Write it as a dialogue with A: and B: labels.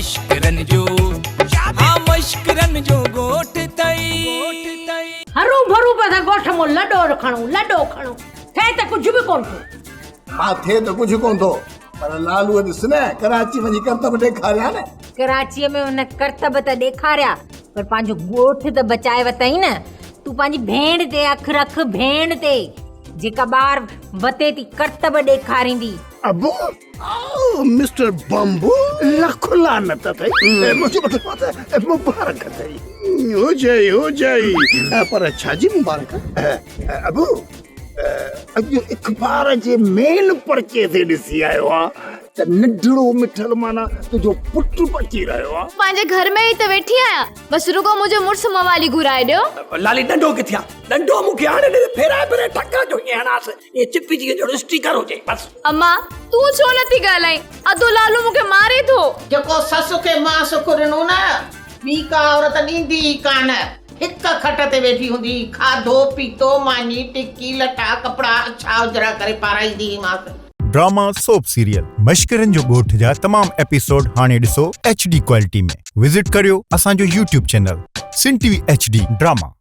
A: मश्करन जो हाँ मश्करन जो गोठ तई
B: हरू भरू पे गोठ मो लडो खणो थे त कुछ भी कोन थो।
C: हाँ थे तो कुछ कोन थो पर लालू ॾिस न कराची वञी करतब ॾेखारिया न।
D: कराची में उन करतब त ॾेखारिया पर पंहिंजो ॻोठ त बचाए वतई न। तूं पंहिंजी भेण ते अख रख, भेण ते जेका ॿार वते थी करतब ॾेखारींदी।
E: अबो मिस्टर बम्बू लख लानत अथई। मुझे मतलब मुबारक अथई। हो जाई पर छाजी मुबारक? अबो अॼु अखबार जे मेन पर्चे ते ॾिसी आयो आ त नंढड़ो मिठल माना तुंहिंजो पुटु अची रहियो आहे।
F: पंहिंजे घर में ई त वेठी आहियां, बस रुगो मुंहिंजो मुड़ुस मवाली घुराए ॾियो।
G: लाली नंढो किथे आहे? नंढो मूंखे हाणे फेराए फेराए टका जो हणास ये चिपी जी जो स्टिकर हुजे बस।
F: अम्मा तूं छो नथी ॻाल्हाई? अधो लालू मूंखे मारे थो।
H: जेको ससु खे मां सुख ॾिनो न ॿी का औरत ॾींदी ई कान। हिक खट ते वेठी हूंदी, खाधो पीतो मानी टिकी लटा कपड़ा अच्छा उजरा करे पाराईंदी।
I: ड्रामा सोप सीरियल मश्करन जो ॻोठ जा तमाम एपिसोड हाणे ॾिसो HD क्वालिटी में। विजिट करियो असांजो YouTube चैनल सिन TV HD ड्रामा।